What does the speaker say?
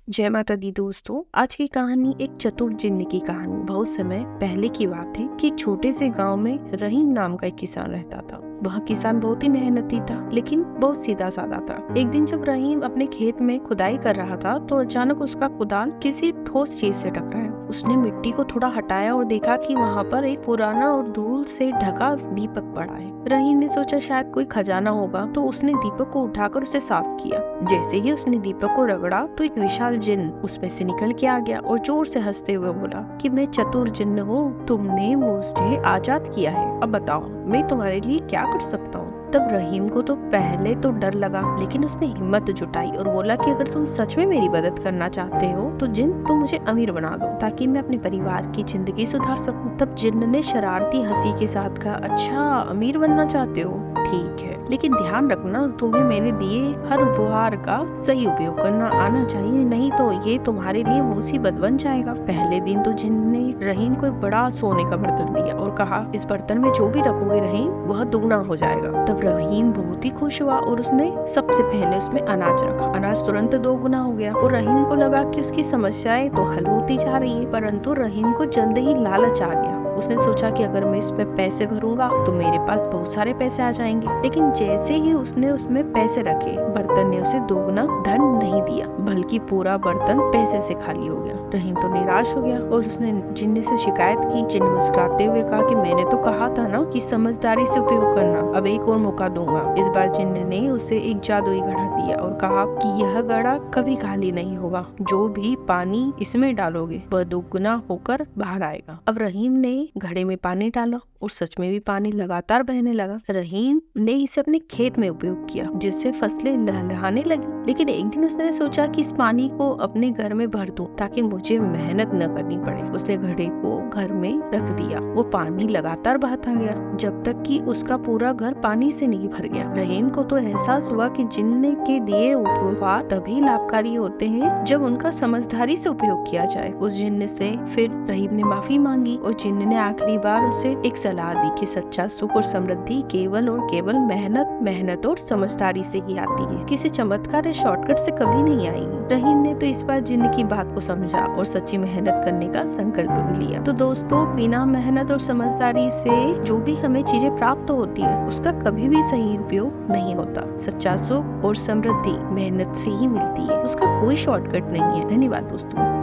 जय माता दी दोस्तों। आज की कहानी एक चतुर जिन्न की कहानी। बहुत समय पहले की बात है कि छोटे से गांव में रहीम नाम का एक किसान रहता था। वह किसान बहुत ही मेहनती था, लेकिन बहुत सीधा साधा था। एक दिन जब रहीम अपने खेत में खुदाई कर रहा था तो अचानक उसका कुदाल किसी ठोस चीज से टकराया। उसने मिट्टी को थोड़ा हटाया और देखा कि वहाँ पर एक पुराना और धूल से ढका दीपक पड़ा है। रहीम ने सोचा शायद कोई खजाना होगा, तो उसने दीपक को उठाकर उसे साफ किया। जैसे ही उसने दीपक को रगड़ा तो एक विशाल जिन्न उसमें से निकल के आ गया और जोर से हंसते हुए बोला कि मैं चतुर जिन्न हूँ, तुमने मुझे आजाद किया है, अब बताओ मैं तुम्हारे लिए क्या कर सकता हूँ। तब रहीम को तो पहले तो डर लगा, लेकिन उसने हिम्मत जुटाई और बोला कि अगर तुम सच में मेरी मदद करना चाहते हो तो जिन्न तुम मुझे अमीर बना दो, ताकि मैं अपने परिवार की जिंदगी सुधार सकूं। तब जिन्न ने शरारती हंसी के साथ कहा, अच्छा अमीर बनना चाहते हो, ठीक है, लेकिन ध्यान रखना तुम्हें मैंने दिए हर उपहार का सही उपयोग करना आना चाहिए, नहीं तो ये तुम्हारे लिए मुसीबत बन जाएगा। पहले दिन तो जिन्न ने रहीम को एक बड़ा सोने का बर्तन दिया और कहा, इस बर्तन में जो भी रखोगे रहीम वह दुगना हो जाएगा। तब रहीम बहुत ही खुश हुआ और उसने सबसे पहले उसमें अनाज रखा। अनाज तुरंत दोगुना हो गया और रहीम को लगा कि उसकी समस्याएं तो हल होती जा रही है, परंतु रहीम को जल्द ही लालच आ गया। उसने सोचा कि अगर मैं इसमें पैसे भरूंगा तो मेरे पास बहुत सारे पैसे आ जाएंगे, लेकिन जैसे ही उसने उसमें पैसे रखे, बर्तन ने उसे दोगुना धन नहीं दिया, बल्कि पूरा बर्तन पैसे से खाली हो गया। रहीम तो निराश हो गया और उसने जिन्न से शिकायत की। जिन्न मुस्कुराते हुए कहा कि मैंने तो कहा था ना कि समझदारी से उपयोग करना, अब एक और मौका दूंगा। इस बार जिन्न ने उसे एक जादुई घड़ा दिया और कहा कि यह घड़ा कभी खाली नहीं होगा, जो भी पानी इसमें डालोगे वह दोगुना होकर बाहर आएगा। अब रहीम ने घड़े में पानी डाला और सच में भी पानी लगातार बहने लगा। रहीम ने इसे अपने खेत में उपयोग किया, जिससे फसलें लहलहाने लगी। लेकिन एक दिन उसने सोचा कि इस पानी को अपने घर में भर दूं, ताकि मुझे मेहनत न करनी पड़े। उसने घड़े को घर में रख दिया। वो पानी लगातार बहता गया जब तक कि उसका पूरा घर पानी से नहीं भर गया। रहीम को तो एहसास हुआ कि जिन्न के दिए उपहार तभी लाभकारी होते हैं जब उनका समझदारी से उपयोग किया जाए। उस जिन्न से फिर रहीम ने माफी मांगी और जिन्न ने आखिरी बार उसे एक सलाह दी कि सच्चा सुख और समृद्धि केवल और केवल मेहनत और समझदारी से ही आती है, किसी चमत्कार या शॉर्टकट से कभी नहीं आएगी। रहीम ने तो इस बार जिन्न की बात को समझा और सच्ची मेहनत करने का संकल्प भी लिया। तो दोस्तों, बिना मेहनत और समझदारी से जो भी हमें चीजें प्राप्त होती है उसका कभी भी सही उपयोग नहीं होता। सच्चा सुख और समृद्धि मेहनत से ही मिलती है, उसका कोई शॉर्टकट नहीं है। धन्यवाद दोस्तों।